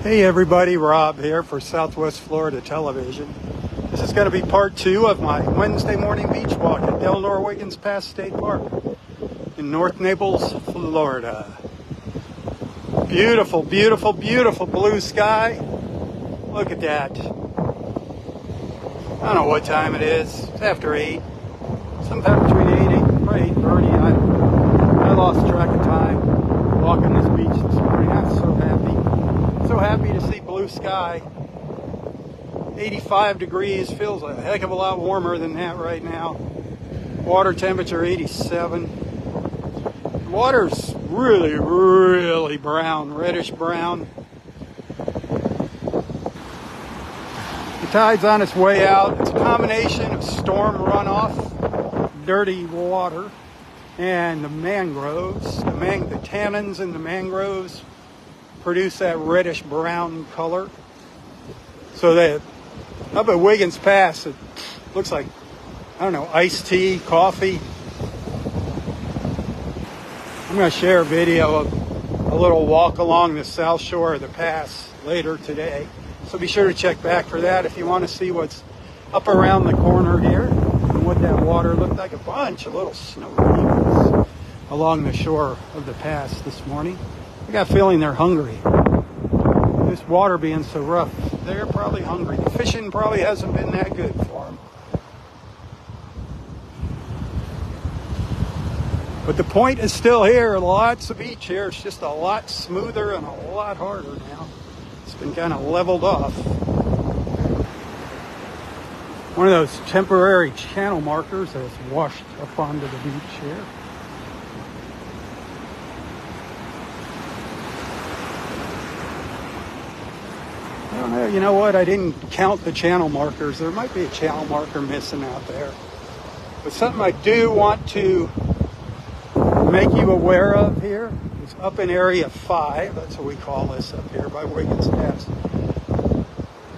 Hey everybody, Rob here for Southwest Florida Television. This is going to be part 2 of my Wednesday morning beach walk at Del Norwiggins Pass State Park in North Naples, Florida. Beautiful, beautiful, beautiful blue sky. Look at that. I don't know what time it is. It's after 8. Sometime between 8 and 8:30. I lost track of time walking this beach this morning. I'm so happy. So happy to see blue sky. 85 degrees, feels a heck of a lot warmer than that right now. Water temperature 87. Water's really, really brown, reddish brown. The tide's on its way out. It's a combination of storm runoff, dirty water, and the mangroves. The tannins in the mangroves produce that reddish brown color. So that up at Wiggins Pass, it looks like, I don't know, iced tea, coffee. I'm going to share a video of a little walk along the south shore of the pass later today. So be sure to check back for that if you want to see what's up around the corner here and what that water looked like. A bunch of little snow demons along the shore of the pass this morning. I got a feeling they're hungry. This water being so rough, they're probably hungry. The fishing probably hasn't been that good for them. But the point is still here. Lots of beach here. It's just a lot smoother and a lot harder now. It's been kind of leveled off. One of those temporary channel markers has washed up onto the beach here. I don't know, you know what? I didn't count the channel markers. There might be a channel marker missing out there. But something I do want to make you aware of here is up in Area 5. That's what we call this up here by Wiggins Pass.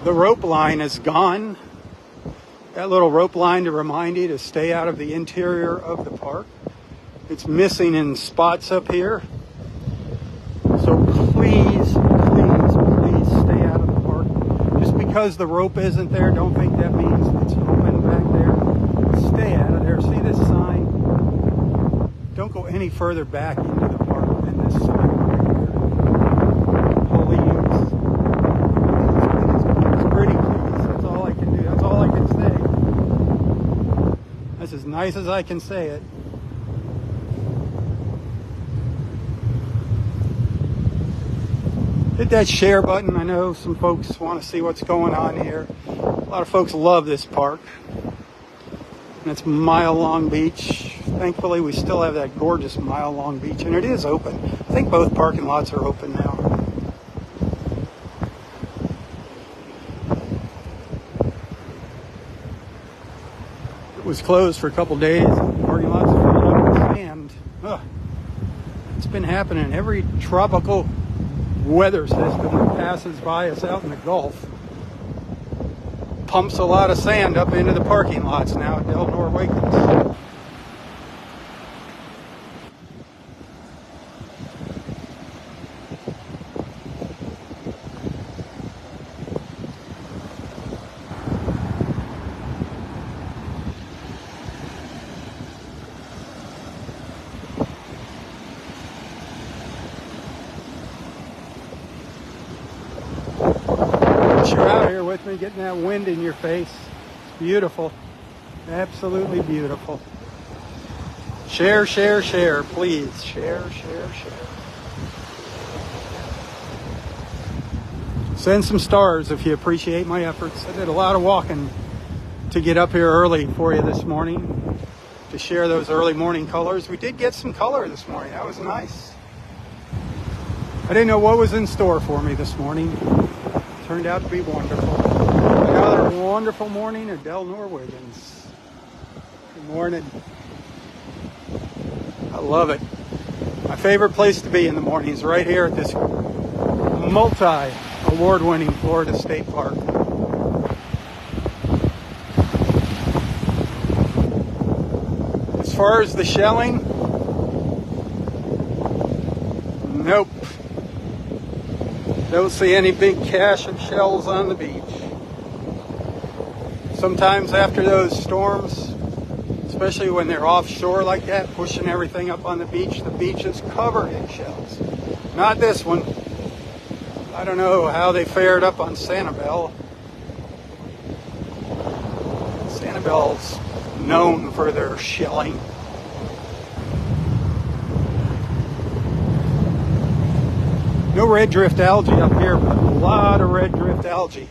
The rope line is gone. That little rope line to remind you to stay out of the interior of the park. It's missing in spots up here. So please stay out of the park. Just because the rope isn't there, don't think that means it's open back there. Stay out of there. See this sign? Don't go any further back into the park than this sign right here. Please. It's pretty, please. That's all I can do. That's all I can say. That's as nice as I can say it. Hit that share button. I know some folks want to see what's going on here. A lot of folks love this park. And it's Mile Long Beach. Thankfully, we still have that gorgeous Mile Long Beach, and it is open. I think both parking lots are open now. It was closed for a couple days. The parking lots are filled up with sand. It's been happening. Every tropical weather system that passes by us out in the Gulf pumps a lot of sand up into the parking lots now at Del Norwiggins. You're out here with me, getting that wind in your face. It's beautiful. Absolutely beautiful. Share, share, share, please. Share, share, share. Send some stars if you appreciate my efforts. I did a lot of walking to get up here early for you this morning to share those early morning colors. We did get some color this morning. That was nice. I didn't know what was in store for me this morning. Turned out to be wonderful. Another wonderful morning at Del Norwiggins. Good morning. I love it. My favorite place to be in the morning is right here at this multi-award-winning Florida State Park. As far as the shelling, nope. Don't see any big cache of shells on the beach. Sometimes after those storms, especially when they're offshore like that, pushing everything up on the beach is covered in shells. Not this one. I don't know how they fared up on Sanibel. Sanibel's known for their shelling. No red drift algae up here, but a lot of red drift algae.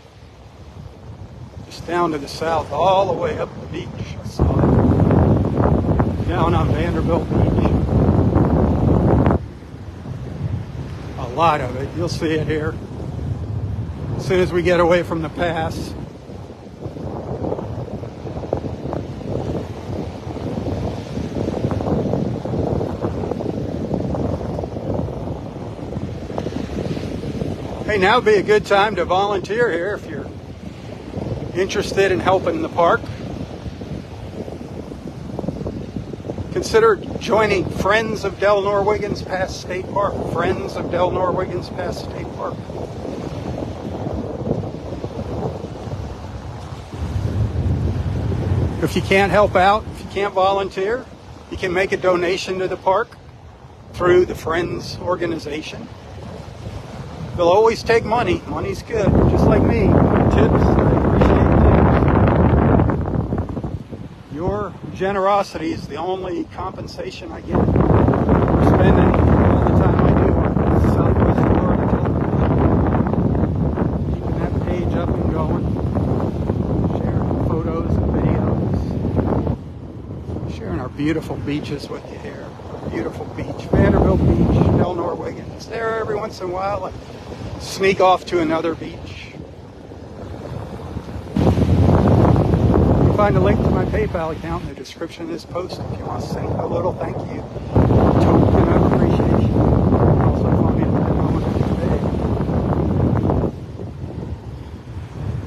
Just down to the south, all the way up the beach. I saw it. Down on Vanderbilt Beach. A lot of it. You'll see it here. As soon as we get away from the pass. Hey, now would be a good time to volunteer here if you're interested in helping the park. Consider joining Friends of Del Norwiggins Pass State Park. Friends of Del Norwiggins Pass State Park. If you can't help out, if you can't volunteer, you can make a donation to the park through the Friends organization. They'll always take money. Money's good, just like me. Tips, I appreciate tips. Your generosity is the only compensation I get for spending all the time I do on Southwest Florida television. Keeping that page up and going. Sharing photos and videos. Sharing our beautiful beaches with you here. Our beautiful beach. Vanderbilt Beach, Del Norwiggins. There every once in a while. Sneak off to another beach. You can find a link to my PayPal account in the description of this post if you want to send a little thank you, token of appreciation. Also find me at home today.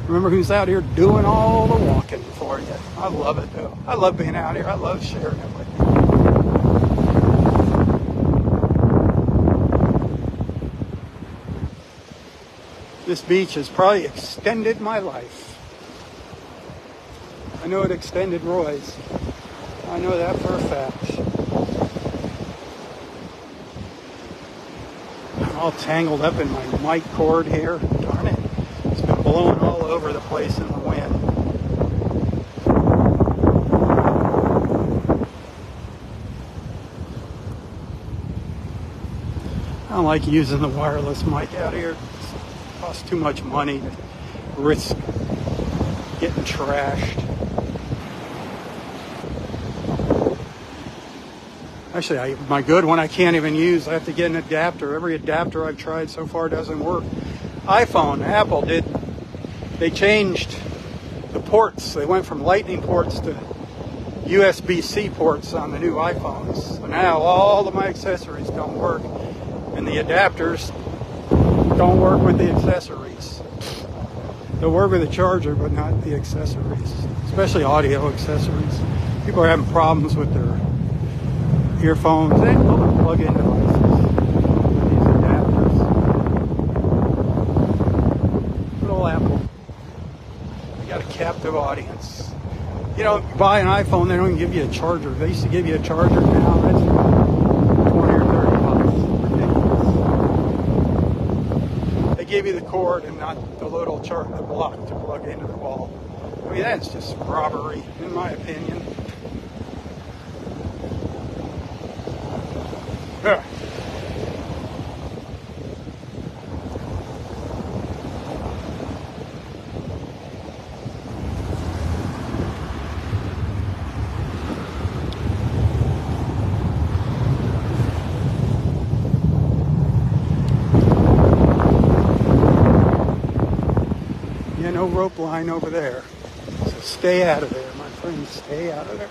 Remember who's out here doing all the walking for you. I love it though. I love being out here. I love sharing it with you. This beach has probably extended my life. I know it extended Roy's. I know that for a fact. I'm all tangled up in my mic cord here. Darn it. It's been blowing all over the place in the wind. I don't like using the wireless mic out here. Costs too much money to risk getting trashed. Actually, my good one I can't even use. I have to get an adapter. Every adapter I've tried so far doesn't work. iPhone, Apple did. They changed the ports. They went from Lightning ports to USB-C ports on the new iPhones. So now all of my accessories don't work. And the adapters don't work with the accessories. They'll work with the charger, but not the accessories, especially audio accessories. People are having problems with their earphones and other plug-in devices. These adapters. Good old Apple. They got a captive audience. You know, you buy an iPhone, they don't even give you a charger. They used to give you a charger. Now that's 20 or 30 bucks. Give you the cord and not the little the block to plug into the wall. I mean, that's just robbery, in my opinion. Yeah. No rope line over there. So stay out of there, my friends. Stay out of there.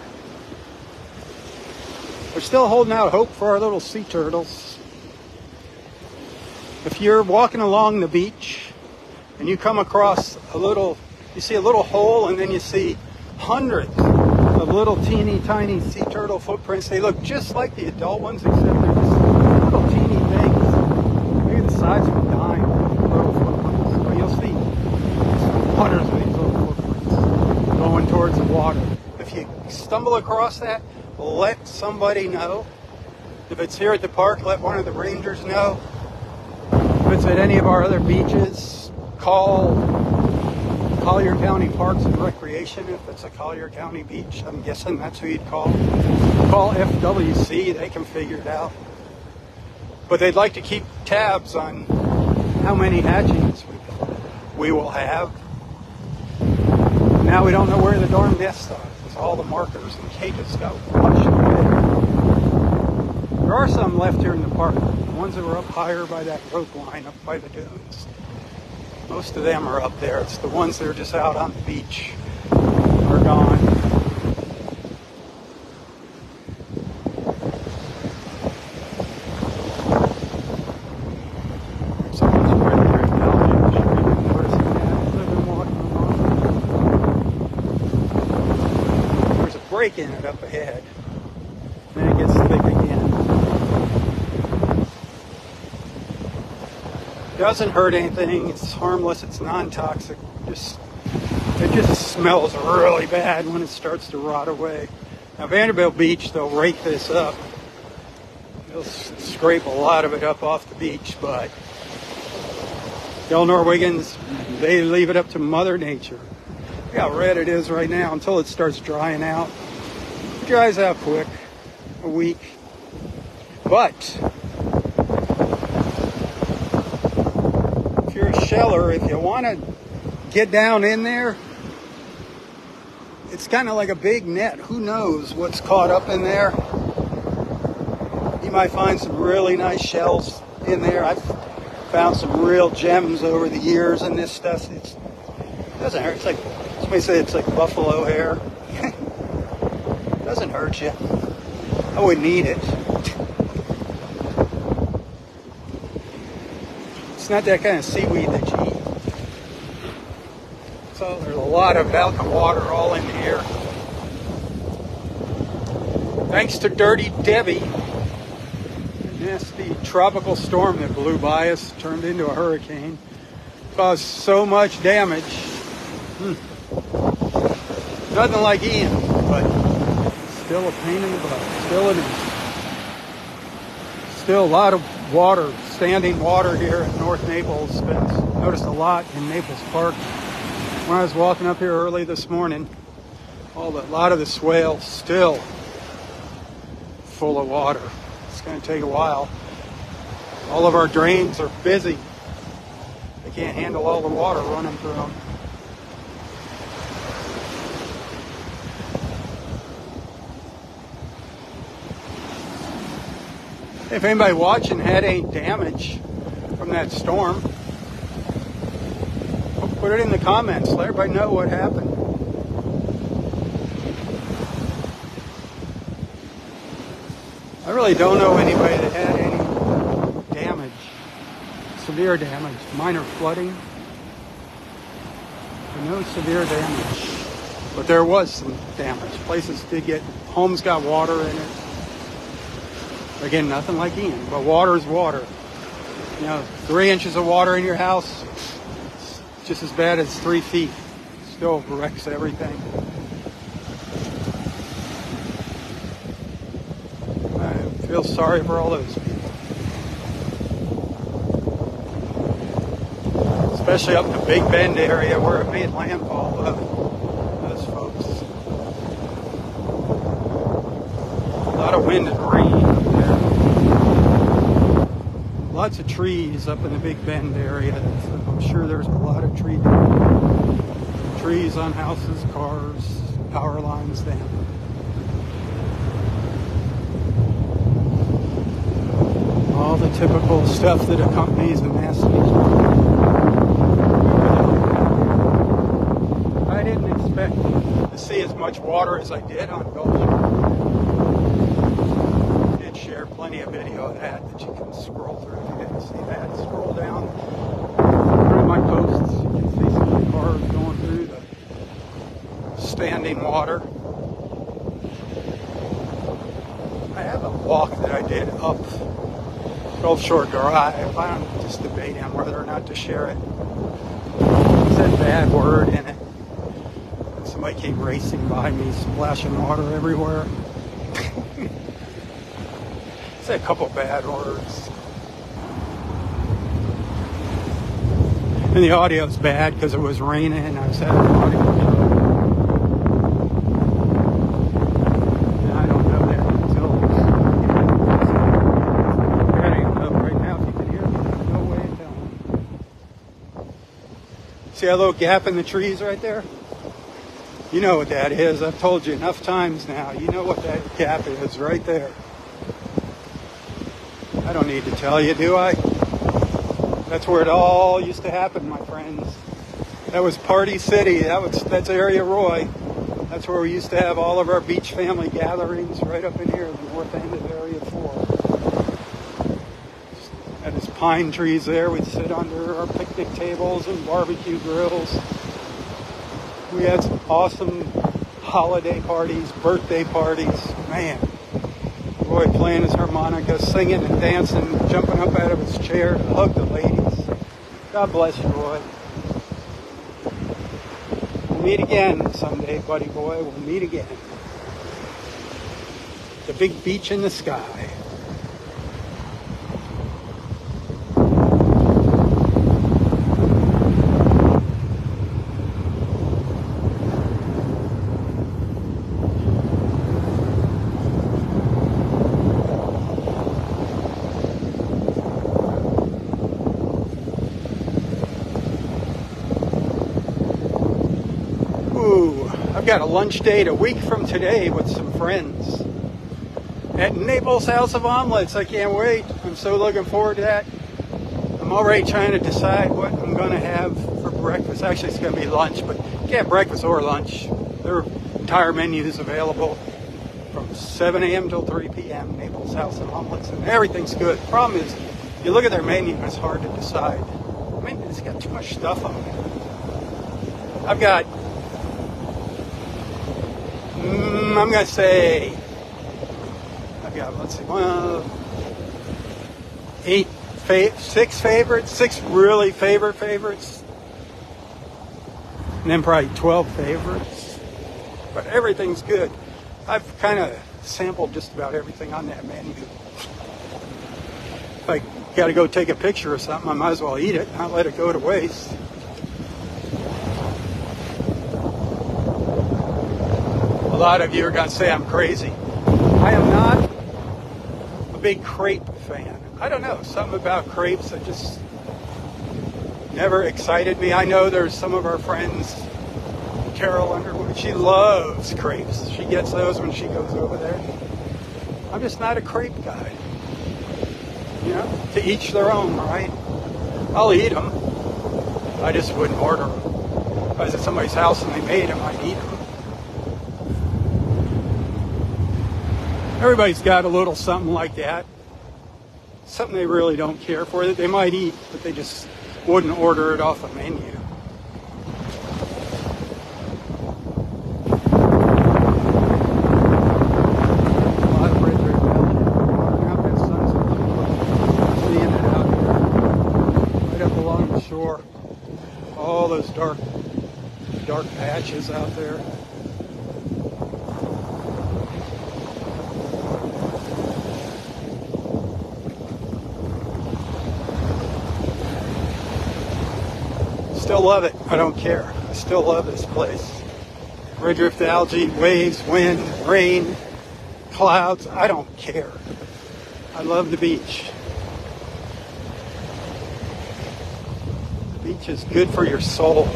We're still holding out hope for our little sea turtles. If you're walking along the beach and you come across you see a little hole and then you see hundreds of little teeny tiny sea turtle footprints. They look just like the adult ones, except they're just little teeny things. Maybe the size of a dime. hundreds of these little footprints going towards the water. If you stumble across that, let somebody know. If it's here at the park, let one of the rangers know. If it's at any of our other beaches, call Collier County Parks and Recreation. If it's a Collier County beach, I'm guessing that's who you'd call. Call FWC, they can figure it out. But they'd like to keep tabs on how many hatchings we will have. Now we don't know where the darn nests are, because all the markers and cages got flushed away. There are some left here in the park, the ones that were up higher by that rope line, up by the dunes. Most of them are up there. It's the ones that are just out on the beach are gone. Someone's right there at Belgium. I'm sure you've been noticing that. I've been walking along. There's a break in it up ahead. Then it gets thick again. Doesn't hurt anything. It's harmless. It's non-toxic. It just smells really bad when it starts to rot away. Now Vanderbilt Beach, they'll rake this up. They'll scrape a lot of it up off the beach, but Del Norwegans, they leave it up to Mother Nature. Look how red it is right now until it starts drying out. It dries out quick, a week. But if you're a sheller, if you want to get down in there, it's kind of like a big net. Who knows what's caught up in there? You might find some really nice shells in there. I've found some real gems over the years in this stuff. It doesn't hurt. It's like, somebody said it's like buffalo hair. It doesn't hurt you. I wouldn't eat it. It's not that kind of seaweed that you eat. So there's a lot of Balkan water all in here. Thanks to Dirty Debbie. Nasty tropical storm that blew by us, turned into a hurricane, caused so much damage. Nothing like Ian, but still a pain in the butt. Still it is. Still a lot of water, standing water here at North Naples. Noticed a lot in Naples Park. When I was walking up here early this morning, a lot of the swale still full of water. It's going to take a while. All of our drains are busy. They can't handle all the water running through them. If anybody watching had any damage from that storm, put it in the comments. Let everybody know what happened. I really don't know anybody that had any damage, severe damage, minor flooding, but no severe damage. But there was some damage. Places did get, homes got water in it. Again, nothing like Ian, but water is water. You know, 3 inches of water in your house, it's just as bad as 3 feet. Still wrecks everything. I feel sorry for all those people. Especially up in the Big Bend area where it made landfall. Those folks. A lot of wind and rain. Lots of trees up in the Big Bend area. I'm sure there's a lot of trees on houses, cars, power lines down. All the typical stuff that accompanies a nasty storm. I didn't expect to see as much water as I did on Gulf Shore. I did share plenty of video of that you can scroll through. If you didn't see that, scroll down through my posts. You can see some of the cars going through the standing water. I have a walk that I did up Gulf Shore Drive. I'm just debating whether or not to share it. said bad word in it. Somebody came racing by me, splashing water everywhere. Said a couple bad words. And the audio's bad because it was raining. I was having an audio trouble. And I don't know that until I don't even know right now if you can hear me. There's no way of telling. See that little gap in the trees right there? You know what that is. I've told you enough times now. You know what that gap is right there. I don't need to tell you, do I? That's where it all used to happen, my friends. That was Party City. That's Area Roy. That's where we used to have all of our beach family gatherings, right up in here, the north end of Area 4. Had his pine trees there. We'd sit under our picnic tables and barbecue grills. We had some awesome holiday parties, birthday parties. Man, Roy playing his harmonica, singing and dancing, jumping up out of his chair to hug the ladies. God bless you, Roy. We'll meet again someday, buddy boy. We'll meet again. The big beach in the sky. I've got a lunch date a week from today with some friends at Naples House of Omelets. I can't wait. I'm so looking forward to that. I'm already trying to decide what I'm going to have for breakfast. Actually, it's going to be lunch, but you can have breakfast or lunch. Their entire menu is available from 7 a.m. till 3 p.m. Naples House of Omelets, and everything's good. The problem is, you look at their menu, it's hard to decide. I mean, it's got too much stuff on it. I've got I'm going to say, I've got, let's see, six really favorites, and then probably 12 favorites, but everything's good. I've kind of sampled just about everything on that menu. If I got to go take a picture or something, I might as well eat it, not let it go to waste. A lot of you are going to say I'm crazy. I am not a big crepe fan. I don't know, something about crepes that just never excited me. I know there's some of our friends, Carol Underwood, she loves crepes. She gets those when she goes over there. I'm just not a crepe guy. You know, to each their own, right? I'll eat them. I just wouldn't order them. If I was at somebody's house and they made them, I'd eat them. Everybody's got a little something like that. Something they really don't care for that they might eat, but they just wouldn't order it off a menu. A lot of red dirt valley. Out that sunset. Seeing it out here. Right up along the shore. All those dark patches out there. Still love it. I don't care. I still love this place. Red drift algae, waves, wind, rain, clouds. I don't care. I love the beach. The beach is good for your soul.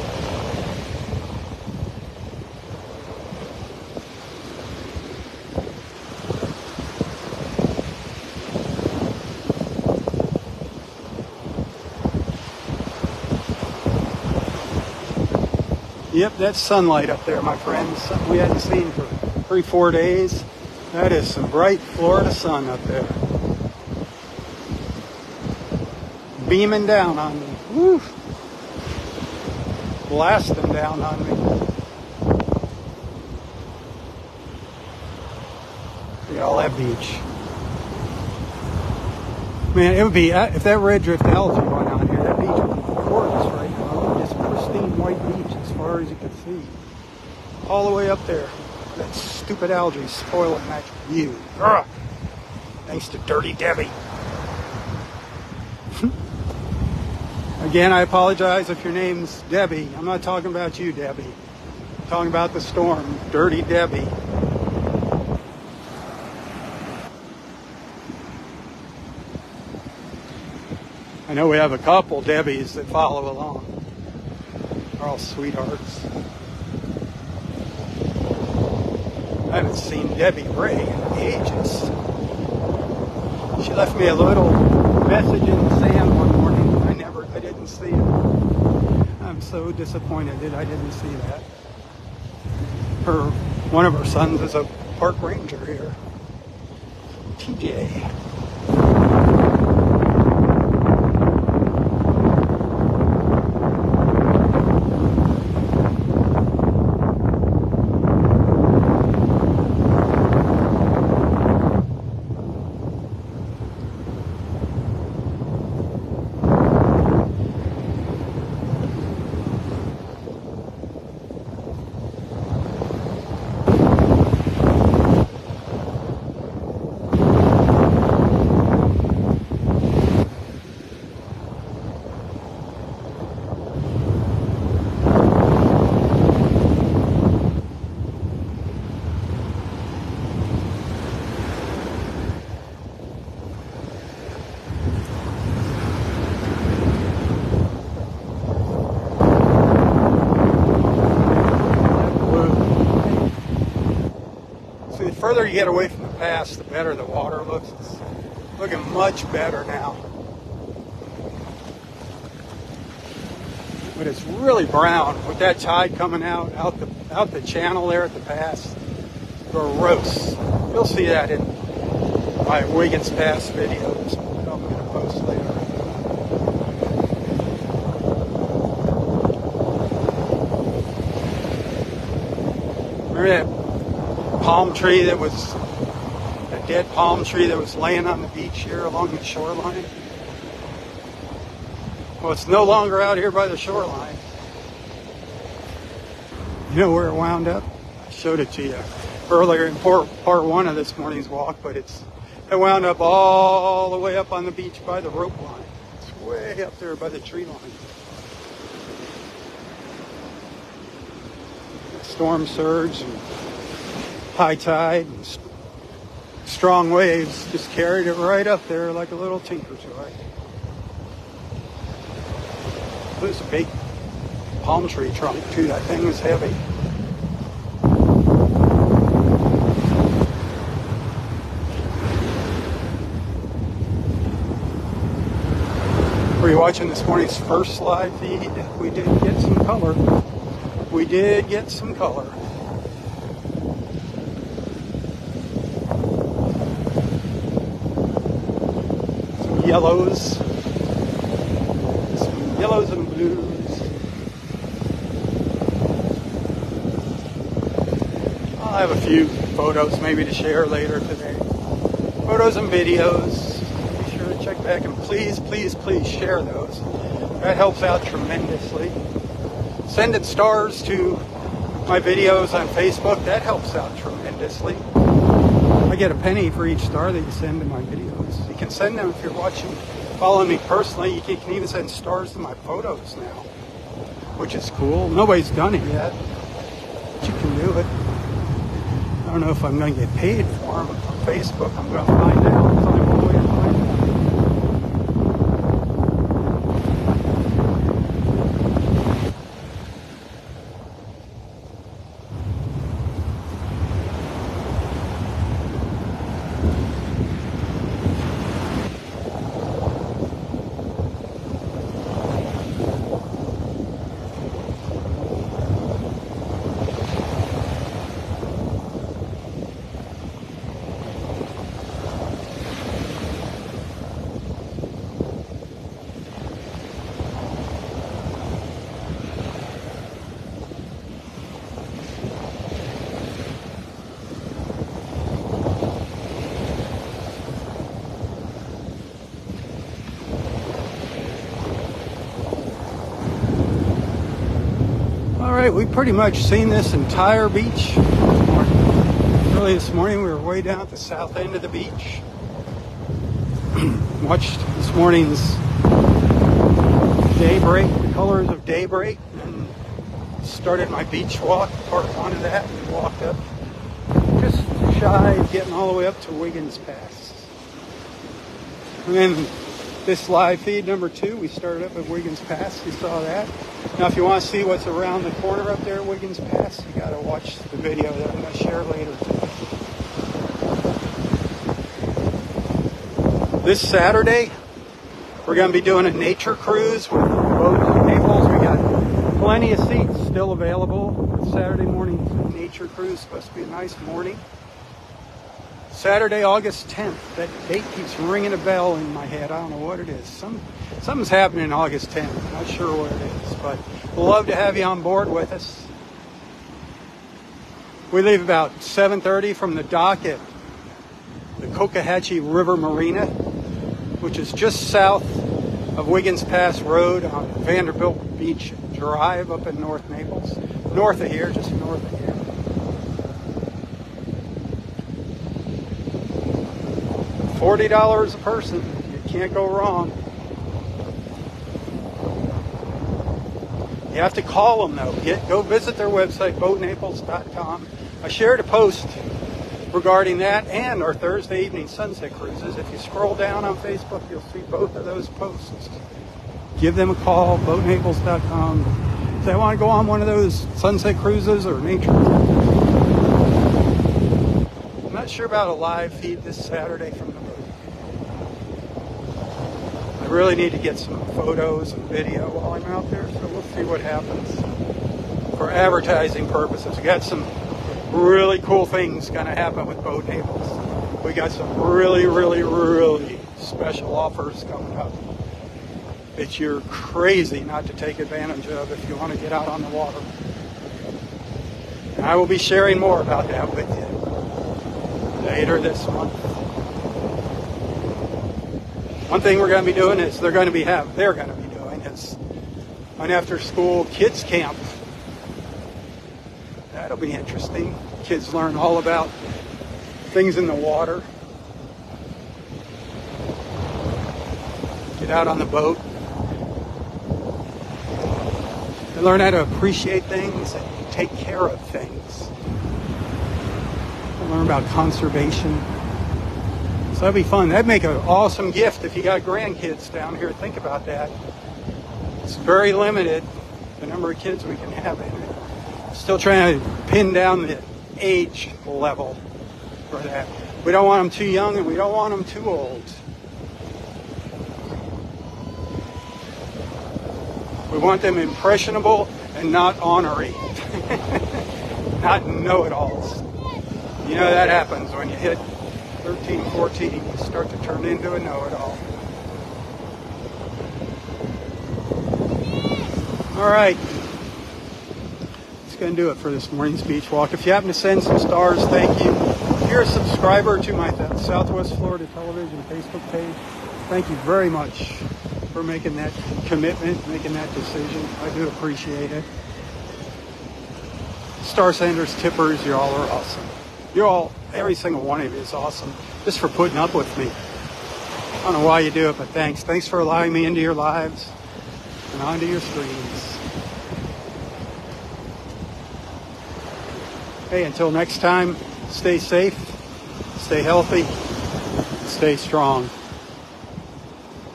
Yep, that's sunlight up there, my friends. Something we hadn't seen for 3-4 days. That is some bright Florida sun up there. Beaming down on me. Woo! Blasting down on me. Look at all that beach. Man, it would be, if that red drift algae went on here, that beach would be gorgeous right now. Just pristine white beach as far as you can see. All the way up there. That stupid algae spoiling that view. Ugh. Thanks to Dirty Debbie. Again, I apologize if your name's Debbie. I'm not talking about you, Debbie. I'm talking about the storm. Dirty Debbie. I know we have a couple Debbies that follow along. They're all sweethearts. I haven't seen Debbie Ray in ages. She left me a little message in the sand one morning. I didn't see it. I'm so disappointed that I didn't see that. One of her sons is a park ranger here. TJ. The further you get away from the pass, the better the water looks. It's looking much better now. But it's really brown with that tide coming out the channel there at the pass. Gross. You'll see that in my Wiggins Pass videos that I'm going to post later. Remember that palm tree that was a dead palm tree that was laying on the beach here along the shoreline? Well, it's no longer out here by the shoreline. You know where it wound up? I showed it to you earlier in part one of this morning's walk, but it wound up all the way up on the beach by the rope line. It's way up there by the tree line. Storm surge and high tide and strong waves just carried it right up there like a little tinker toy. It was a big palm tree trunk too. That thing was heavy. Were you watching this morning's first live feed? We did get some color. We did get some color. Yellows and blues. I'll have a few photos maybe to share later today. Photos and videos. Be sure to check back and please share those. That helps out tremendously. Sending stars to my videos on Facebook, that helps out tremendously. I get a penny for each star that you send to my videos. You can send them if you're following me personally. You can even send stars to my photos now, which is cool. Nobody's done it yet, but you can do it. I don't know if I'm going to get paid for them on Facebook. I'm going to find out. There's only one way to find out. we've pretty much seen this entire beach. Early this morning, we were way down at the south end of the beach. Watched this morning's daybreak, the colors of daybreak, and started my beach walk, part one of that, and walked up just shy of getting all the way up to Wiggins Pass. And then this live feed number 2, we started up at Wiggins Pass. You saw that. Now, if you want to see what's around the corner up there at Wiggins Pass, you got to watch the video that I'm going to share later today. This Saturday, we're going to be doing a nature cruise with North Naples. We got plenty of seats still available. Saturday morning nature cruise, supposed to be a nice morning. Saturday, August 10th. That date keeps ringing a bell in my head. I don't know what it is. Something's happening August 10th. I'm not sure what it is, but we'd love to have you on board with us. We leave about 7:30 from the dock at the Cocohatchee River Marina, which is just south of Wiggins Pass Road on Vanderbilt Beach Drive up in North Naples. North of here, just north of here. $40 a person. You can't go wrong. You have to call them though. Go visit their website, boatnaples.com. I shared a post regarding that and our Thursday evening sunset cruises. If you scroll down on Facebook, you'll see both of those posts. Give them a call, boatnaples.com. If they want to go on one of those sunset cruises or nature cruises. I'm not sure about a live feed this Saturday from the boat. I really need to get some photos and video while I'm out there, so we'll see what happens. For advertising purposes, we got some really cool things going to happen with Boat Naples. We got some really, really, really special offers coming up that you're crazy not to take advantage of if you want to get out on the water. And I will be sharing more about that with you later this month. One thing we're going to be doing is they're going to be doing is an after-school kids camp. That'll be interesting. Kids learn all about things in the water. Get out on the boat. They learn how to appreciate things and take care of things. They learn about conservation. So that'd be fun. That'd make an awesome gift if you got grandkids down here. Think about that. It's very limited, the number of kids we can have in it. Still trying to pin down the age level for that. We don't want them too young and we don't want them too old. We want them impressionable and not ornery. Not know-it-alls. You know that happens when you hit 13, 14, you start to turn into a know-it-all. All right. That's going to do it for this morning's beach walk. If you happen to send some stars, thank you. If you're a subscriber to my Southwest Florida Television Facebook page, thank you very much for making that commitment, making that decision. I do appreciate it. Star senders, tippers, you all are awesome. Every single one of you is awesome just for putting up with me. I don't know why you do it, but thanks. Thanks for allowing me into your lives and onto your screens. Hey, until next time, stay safe, stay healthy, stay strong.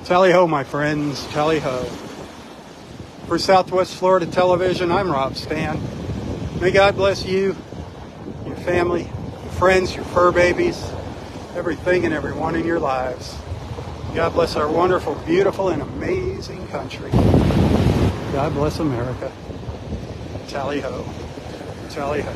Tally-ho, my friends, tally-ho. For Southwest Florida Television, I'm Robb Stan. May God bless you, your family, your friends, your fur babies, everything and everyone in your lives. God bless our wonderful, beautiful, and amazing country. God bless America. Tally-ho. Tally-ho.